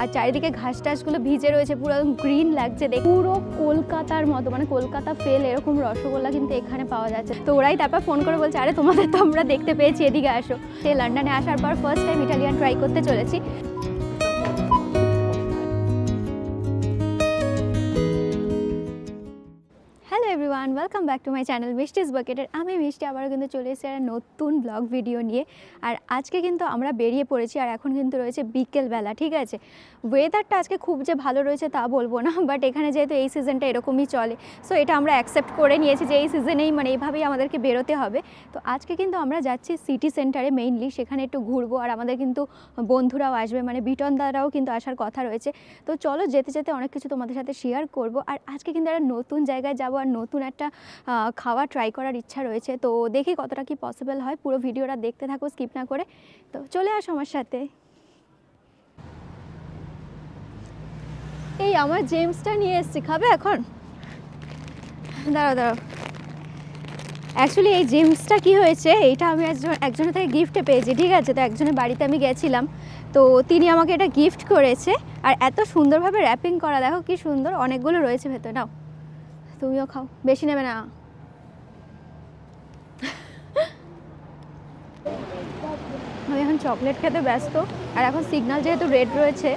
আর চারিদিকে ঘাস টাসগুলো ভিজে রয়েছে, পুরো গ্রিন লাগছে দেখে, পুরো কলকাতার মতো, মানে কলকাতা ফেল এরকম রসগোল্লা কিন্তু এখানে পাওয়া যাচ্ছে। তো ওরাই তারপর ফোন করে বলছে আরে তোমাদের তো আমরা দেখতে পেয়েছি, এদিকে আসো। সে লন্ডনে আসার পর ফার্স্ট টাইম ইটালিয়ান ট্রাই করতে চলেছি। Hello everyone, welcome back to my channel Mishti's বাকেটের। আমি মিষ্টি আবারও কিন্তু চলে এসেছি একটা নতুন ব্লগ ভিডিও নিয়ে। আর আজকে কিন্তু আমরা বেরিয়ে পড়েছি, আর এখন কিন্তু রয়েছে বিকেলবেলা, ঠিক আছে। ওয়েদারটা আজকে খুব যে ভালো রয়েছে তা বলবো না, বাট এখানে যেহেতু এই সিজনটা এরকমই চলে, সো এটা আমরা অ্যাকসেপ্ট করে নিয়েছি যে এই সিজনেই মানে এইভাবেই আমাদেরকে বেরোতে হবে। তো আজকে কিন্তু আমরা যাচ্ছি সিটি সেন্টারে মেইনলি, সেখানে একটু ঘুরবো। আর আমাদের কিন্তু বন্ধুরাও আসবে, মানে বিটনদারাও কিন্তু আসার কথা রয়েছে। তো চলো যেতে যেতে অনেক কিছু তোমাদের সাথে শেয়ার করব। আর আজকে কিন্তু একটা নতুন জায়গায় যাবো, আর নতুন একটা খাওয়া ট্রাই করার ইচ্ছা রয়েছে। তো দেখি কতটা কি পসিবল হয়, পুরো ভিডিওটা দেখতে থাকো স্কিপ না করে। তো চলে আসো আমার সাথে। এই আমার জেমসটা নিয়ে এসেছি, খাবে এখন? দাঁড়াও। অ্যাকচুয়ালি এই জেমসটা কি হয়েছে, এইটা আমি একজনের থেকে গিফটে পেয়েছি, ঠিক আছে। তো একজনের বাড়িতে আমি গেছিলাম, তো তিনি আমাকে এটা গিফট করেছে। আর এত সুন্দরভাবে র্যাপিং করা, দেখো কি সুন্দর, অনেকগুলো রয়েছে ভেতরে। নাও তুমিও খাও, বেশি নেবে না। আমি এখন চকলেট খেতে ব্যস্ত। আর এখন সিগন্যাল যেহেতু রেড রয়েছে,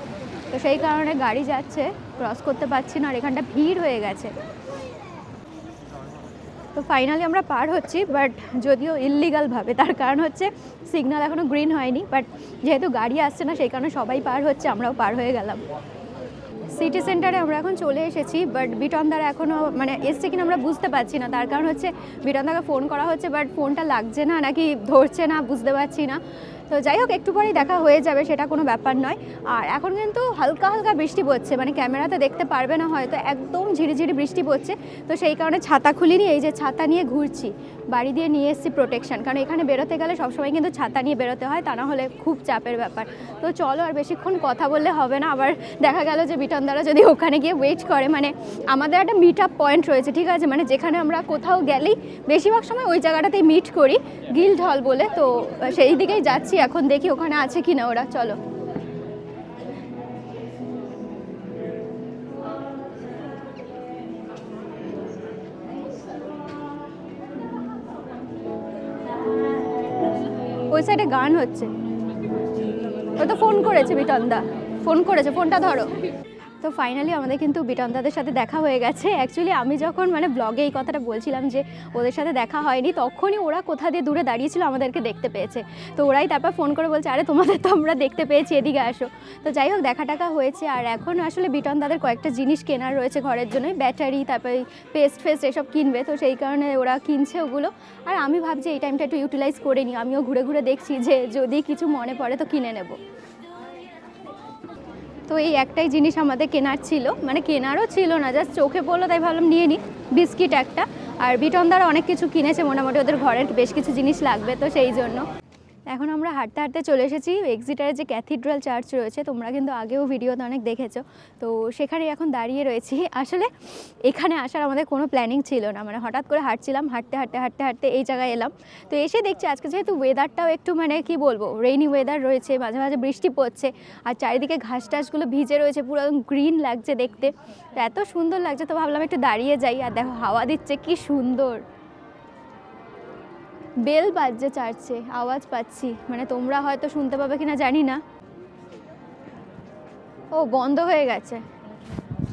তো সেই কারণে গাড়ি যাচ্ছে, ক্রস করতে পারছি না। আর এখানটা ভিড় হয়ে গেছে। তো ফাইনালি আমরা পার হচ্ছি, বাট যদিও ইললিগালভাবে। তার কারণ হচ্ছে সিগন্যাল এখনও গ্রিন হয়নি, বাট যেহেতু গাড়ি আসছে না সেই কারণে সবাই পার হচ্ছে, আমরাও পার হয়ে গেলাম। সিটি সেন্টারে আমরা এখন চলে এসেছি, বাট বিটনদারা এখনও মানে এসছে কিনা আমরা বুঝতে পারছি না। তার কারণ হচ্ছে বিটনদাকে ফোন করা হচ্ছে, বাট ফোনটা লাগছে না, নাকি ধরছে না বুঝতে পারছি না। তো যাই হোক, একটু পরেই দেখা হয়ে যাবে, সেটা কোনো ব্যাপার নয়। আর এখন কিন্তু হালকা হালকা বৃষ্টি পড়ছে, মানে ক্যামেরাতে দেখতে পারবে না হয়তো, একদম ঝিরিঝিরি বৃষ্টি পড়ছে। তো সেই কারণে ছাতা খুলিনি, এই যে ছাতা নিয়ে ঘুরছি। বাড়ি দিয়ে নিয়ে এসেছি প্রোটেকশন, কারণ এখানে বেরোতে গেলে সবসময় কিন্তু ছাতা নিয়ে বেরোতে হয়, তা না হলে খুব চাপের ব্যাপার। তো চলো, আর বেশিক্ষণ কথা বললে হবে না, আবার দেখা গেল যে বিটনদারা যদি ওখানে গিয়ে ওয়েট করে। মানে আমাদের একটা মিট আপ পয়েন্ট রয়েছে, ঠিক আছে, মানে যেখানে আমরা কোথাও গেলেই বেশিরভাগ সময় ওই জায়গাটাতেই মিট করি, গিল্ড হল বলে। তো সেই দিকেই যাচ্ছি এখন, দেখি ওখানে আছে কিনা ওরা। চলো। ওই সাইডে গান হচ্ছে, ও তো ফোন করেছে, বিটনদা ফোন করেছে, ফোনটা ধরো। তো ফাইনালি আমাদের কিন্তু বিটনদাদের সাথে দেখা হয়ে গেছে। অ্যাকচুয়ালি আমি যখন মানে ব্লগে এই কথাটা বলছিলাম যে ওদের সাথে দেখা হয়নি, তখনই ওরা কোথা দিয়ে দূরে দাঁড়িয়েছিল, আমাদেরকে দেখতে পেয়েছে। তো ওরাই তারপর ফোন করে বলছে আরে তোমাদের তো আমরা দেখতে পেয়েছি, এদিকে আসো। তো যাই হোক, দেখা টাকা হয়েছে। আর এখন আসলে বিটনদাদের কয়েকটা জিনিস কেনার রয়েছে ঘরের জন্য, ব্যাটারি, তারপরে পেস্ট এসব কিনবে। তো সেই কারণে ওরা কিনছে ওগুলো। আর আমি ভাবছি এই টাইমটা একটু ইউটিলাইজ করে নিই, আমিও ঘুরে ঘুরে দেখছি যে যদি কিছু মনে পড়ে তো কিনে নেব। তো এই একটাই জিনিস আমাদের কেনার ছিল, মানে কেনারও ছিল না, জাস্ট চোখে পড়লো তাই ভাবলাম নিয়ে নিই, বিস্কিট একটা। আর বিটনদারা অনেক কিছু কিনেছে, মোটামুটি ওদের ঘরের বেশ কিছু জিনিস লাগবে, তো সেই জন্য। এখন আমরা হাঁটতে হাঁটতে চলে এসেছি এক্সিটারে যে ক্যাথিড্রাল চার্চ রয়েছে, তোমরা কিন্তু আগেও ভিডিওতে অনেক দেখেছো। তো সেখানে এখন দাঁড়িয়ে রয়েছি। আসলে এখানে আসার আমাদের কোনো প্ল্যানিং ছিল না, মানে হঠাৎ করে হাঁটছিলাম, হাঁটতে এই জায়গায় এলাম। তো এসে দেখছি আজকে যেহেতু ওয়েদারটাও একটু মানে কি বলবো, রেইনি ওয়েদার রয়েছে, মাঝে মাঝে বৃষ্টি পড়ছে, আর চারিদিকে ঘাস টাসগুলো ভিজে রয়েছে, পুরো গ্রিন লাগছে দেখতে। তো এত সুন্দর লাগছে, তো ভাবলাম একটু দাঁড়িয়ে যাই। আর দেখো হাওয়া দিচ্ছে, কি সুন্দর। বেল বাজছে চার্চে, আওয়াজ পাচ্ছি, মানে তোমরা হয়তো শুনতে পাবে কিনা জানি না। ও বন্ধ হয়ে গেছে।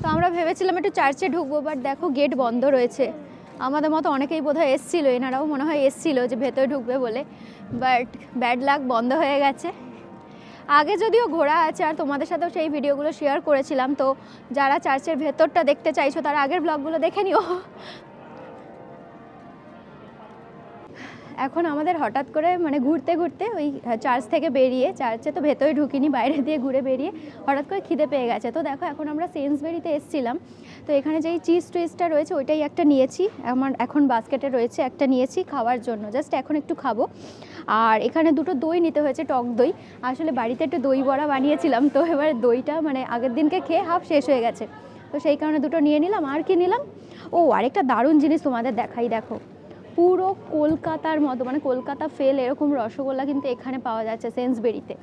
তো আমরা ভেবেছিলাম একটু চার্চে ঢুকবো, বাট দেখো গেট বন্ধ রয়েছে। আমাদের মতো অনেকেই বোধহয় এসছিল, এনারাও মনে হয় এসছিল যে ভেতরে ঢুকবে বলে, বাট ব্যাড লাক, বন্ধ হয়ে গেছে। আগে যদিও ঘোরা আছে, আর তোমাদের সাথেও সেই ভিডিওগুলো শেয়ার করেছিলাম। তো যারা চার্চের ভেতরটা দেখতে চাইছো তারা আগের ব্লগগুলো দেখে নিও। এখন আমাদের হঠাৎ করে মানে ঘুরতে ঘুরতে ওই চার্চ থেকে বেরিয়ে, চার্চে তো ভেতরে ঢুকিনি, বাইরে দিয়ে ঘুরে বেরিয়ে হঠাৎ করে খিদে পেয়ে গেছে। তো দেখো এখন আমরা সেন্সবেরিতে এসেছিলাম, তো এখানে যেই চিজ টুইস্টটা রয়েছে ওইটাই একটা নিয়েছি। আমার এখন বাস্কেটে রয়েছে, একটা নিয়েছি খাওয়ার জন্য, জাস্ট এখন একটু খাবো। আর এখানে দুটো দই নিতে হয়েছে, টক দই। আসলে বাড়িতে একটু দই বড়া বানিয়েছিলাম, তো এবার দইটা মানে আগের দিনকে খেয়ে হাফ শেষ হয়ে গেছে, তো সেই কারণে দুটো নিয়ে নিলাম। আর কি নিলাম, ও আরেকটা দারুণ জিনিস তোমাদের দেখাই, দেখো পুরো কলকাতার মতো, মানে কলকাতা ফেল এরকম রসগোল্লা কিন্তু এখানে পাওয়া যাচ্ছে সেন্সবেরিতে।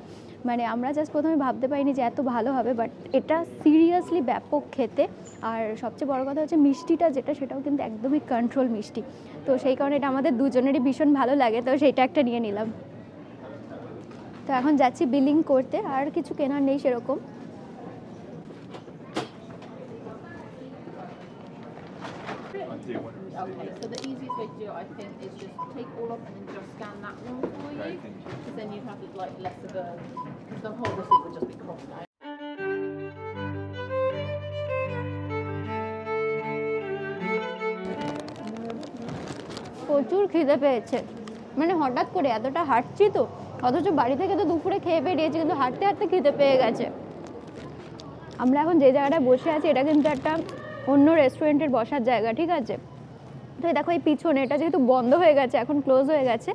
মানে আমরা জাস্ট প্রথমে ভাবতে পারিনি যে এত ভালো হবে, বাট এটা সিরিয়াসলি ব্যাপক খেতে। আর সবচেয়ে বড় কথা হচ্ছে মিষ্টিটা যেটা, সেটাও কিন্তু একদমই কন্ট্রোল মিষ্টি। তো সেই কারণে এটা আমাদের দুজনেরই ভীষণ ভালো লাগে, তো সেইটা একটা নিয়ে নিলাম। তো এখন যাচ্ছি বিলিং করতে, আর কিছু কেনার নেই সেরকম। Okay, so the easiest way to do it, I think, is just take all off and then just scan that one for you, because then you'd have like less of a, because the whole receipt would just be crossed out. প্রচুর খিদে পেয়েছে, মানে হঠাৎ করে এতটা হাঁটছি তো, অথচ বাড়ি থেকে তো দুপুরে খেয়ে বেরিয়েছি, কিন্তু হাঁটতে হাঁটতে খিদে পেয়ে গেছে। আমরা এখন যে জায়গাটায় বসে আছি এটা কিন্তু একটা অন্য রেস্টুরেন্টের বসার জায়গা, ঠিক আছে? তো দেখো এই পিছনে, এটা যেহেতু বন্ধ হয়ে গেছে, এখন ক্লোজ হয়ে গেছে,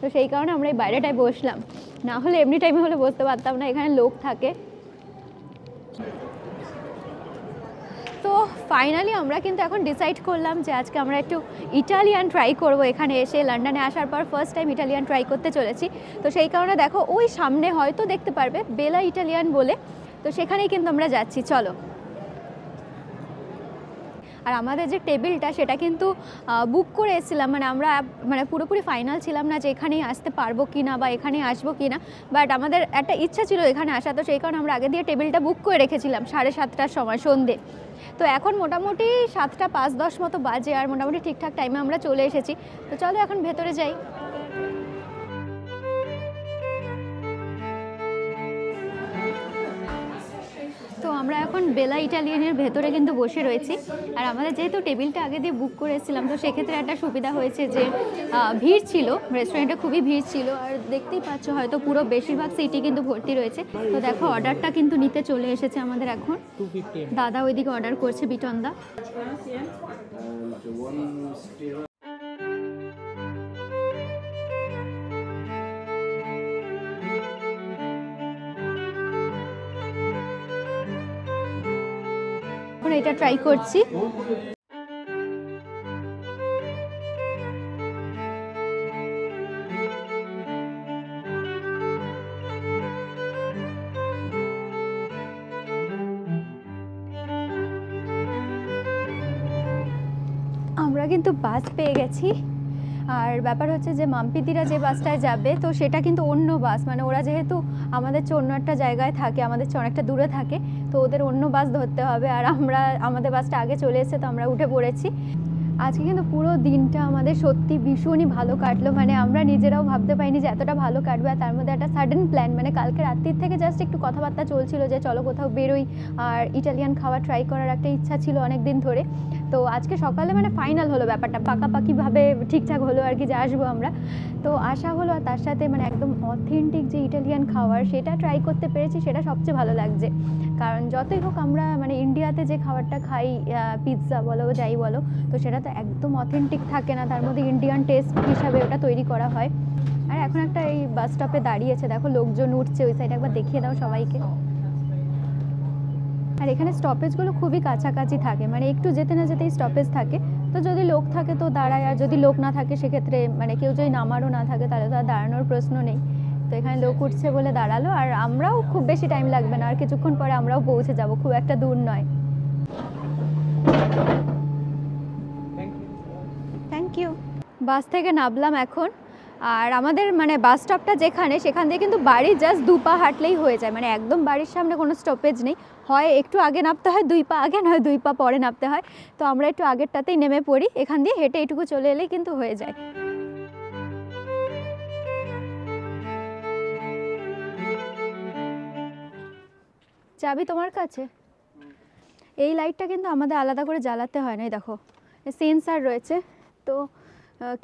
তো সেই কারণে আমরা এই বাইরেটায় বসলাম। না হলে এমনি টাইমে হলে বসতে পারতাম না, এখানে লোক থাকে। তো ফাইনালি আমরা কিন্তু এখন ডিসাইড করলাম যে আজকে আমরা একটু ইটালিয়ান ট্রাই করব। এখানে এসে লন্ডনে আসার পর ফার্স্ট টাইম ইটালিয়ান ট্রাই করতে চলেছি। তো সেই কারণে দেখো ওই সামনে হয়তো দেখতে পারবে বেলা ইটালিয়ান বলে, তো সেখানেই কিন্তু আমরা যাচ্ছি, চলো। আর আমাদের যে টেবিলটা সেটা কিন্তু বুক করে এসেছিলাম, মানে আমরা মানে পুরোপুরি ফাইনাল ছিলাম না যে এখানেই আসতে পারবো কি না বা এখানেই আসবো কি না, বাট আমাদের একটা ইচ্ছা ছিল এখানে আসা, তো সেই কারণে আমরা আগে দিয়ে টেবিলটা বুক করে রেখেছিলাম 7:30টার সময় সন্ধে। তো এখন মোটামুটি 7:05-10 মতো বাজে, আর মোটামুটি ঠিকঠাক টাইমে আমরা চলে এসেছি। তো চলো এখন ভেতরে যাই। তো আমরা এখন বেলা ইটালিয়ানের ভেতরে কিন্তু বসে রয়েছি। আর আমাদের যেহেতু টেবিলটা আগে দিয়ে বুক করে এসেছিলাম, তো সেক্ষেত্রে একটা সুবিধা হয়েছে যে ভিড় ছিল, রেস্টুরেন্টে খুবই ভিড় ছিল। আর দেখতেই পাচ্ছ হয়তো পুরো বেশিরভাগ সিটি কিন্তু ভর্তি রয়েছে। তো দেখো অর্ডারটা কিন্তু নিতে চলে এসেছে আমাদের এখন। দাদা ওইদিকে অর্ডার করছে, বিটনদা। এখন এটা ট্রাই করছি। আমরা কিন্তু বাস পেয়ে গেছি। আর ব্যাপার হচ্ছে যে মাম্পিদিরা যে বাসটায় যাবে, তো সেটা কিন্তু অন্য বাস, মানে ওরা যেহেতু আমাদের চেয়ে অন্য একটা জায়গায় থাকে, আমাদের চেয়ে অনেকটা দূরে থাকে, তো ওদের অন্য বাস ধরতে হবে। আর আমাদের বাসটা আগে চলে এসেছে, তো আমরা উঠে পড়েছি। আজকে কিন্তু পুরো দিনটা আমাদের সত্যি ভীষণই ভালো কাটলো, মানে আমরা নিজেরাও ভাবতে পারিনি যে এতটা ভালো কাটবে। আর তার মধ্যে একটা সাডেন প্ল্যান, মানে কালকে রাত্রির থেকে জাস্ট একটু কথাবার্তা চলছিল যে চলো কোথাও বেরোই, আর ইটালিয়ান খাওয়া ট্রাই করার একটা ইচ্ছা ছিল অনেক দিন ধরে। তো আজকে সকালে মানে ফাইনাল হলো ব্যাপারটা, পাকাপাকিভাবে ঠিকঠাক হলো আর কি, যে আসবো আমরা। তো আসা হলো, আর তার সাথে মানে একদম অথেন্টিক যে ইটালিয়ান খাবার সেটা ট্রাই করতে পেরেছি, সেটা সবচেয়ে ভালো লাগছে। কারণ যতই হোক আমরা মানে ইন্ডিয়াতে যে খাবারটা খাই, পিৎজা বলো যাই বলো, তো সেটা তো একদম অথেন্টিক থাকে না, তার মধ্যে ইন্ডিয়ান টেস্ট হিসাবে ওটা তৈরি করা হয়। আর এখন একটা এই বাস স্টপে দাঁড়িয়েছে, দেখো লোকজন উঠছে ওই সাইডে, একবার দেখিয়ে দাও সবাইকে। আর এখানে স্টপেজগুলো খুবই কাছাকাছি থাকে, মানে একটু যেতে না যেতেই স্টপেজ থাকে। তো যদি লোক থাকে তো দাঁড়ায়, আর যদি লোক না থাকে সেক্ষেত্রে মানে কেউ যদি নামারও না থাকে তাহলে তো আর দাঁড়ানোর প্রশ্ন নেই। তো এখানে লোক উঠছে বলে দাঁড়ালো, আর আমরাও খুব বেশি টাইম লাগবে না, আর কিছুক্ষণ পরে আমরাও পৌঁছে যাব, খুব একটা দূর নয়। Thank you. বাস থেকে নামলাম এখন, আর আমাদের মানে বাস স্টপটা যেখানে, সেখান থেকে কিন্তু বাড়ি জাস্ট 2 পা হাঁটলেই হয়ে যায়, মানে একদম বাড়ির সামনে কোনো স্টপেজ নেই। হয় একটু আগে নামতে হয় 2 পা আগে, নয় 2 পা পরে নামতে হয়। তো আমরা একটু আগেরটাতেই নেমে পড়ি, এখান দিয়ে হেঁটে এইটুকু চলে এলেই কিন্তু হয়ে যায়। চাবি তোমার কাছে? এই লাইটটা কিন্তু আমাদের আলাদা করে জ্বালাতে হয় না, দেখো সেন্সার রয়েছে, তো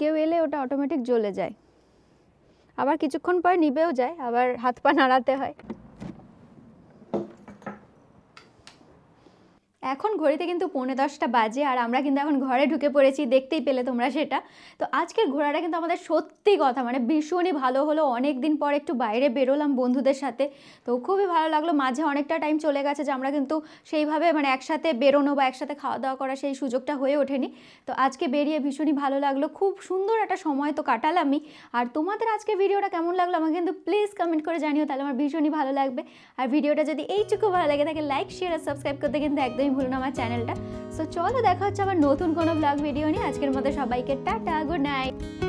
কেউ এলে ওটা অটোমেটিক জ্বলে যায়, আবার কিছুক্ষণ পর নিভেও যায়, আবার হাত পা নাড়াতে হয়। এখন ঘড়িতে কিন্তু 9:45 বাজে আর আমরা কিন্তু এখন ঘরে ঢুকে পড়েছি, দেখতেই পেলে তোমরা সেটা। তো আজকের ঘোরাটা কিন্তু আমাদের সত্যি কথা মানে ভীষণই ভালো হলো। অনেক দিন পর একটু বাইরে বেরোলাম বন্ধুদের সাথে, তো খুবই ভালো লাগলো। মাঝে অনেকটা টাইম চলে গেছে যে আমরা কিন্তু সেইভাবে মানে একসাথে বেরোনো বা একসাথে খাওয়া দাওয়া করা সেই সুযোগটা হয়ে ওঠেনি। তো আজকে বেরিয়ে ভীষণই ভালো লাগলো, খুব সুন্দর একটা সময় তো কাটালামই। আর তোমাদের আজকে ভিডিওটা কেমন লাগলো আমাকে কিন্তু প্লিজ কমেন্ট করে জানিও, তাহলে আমার ভীষণই ভালো লাগবে। আর ভিডিওটা যদি এইটুকু ভালো লাগে থাকে লাইক শেয়ার আর সাবস্ক্রাইব করতে কিন্তু একদমই ভুলো না আমার চ্যানেলটা। সো চলো দেখা হচ্ছে আবার নতুন কোনো ব্লগ ভিডিও নিয়ে। আজকের মতো সবাইকে টাটা, গুড নাইট।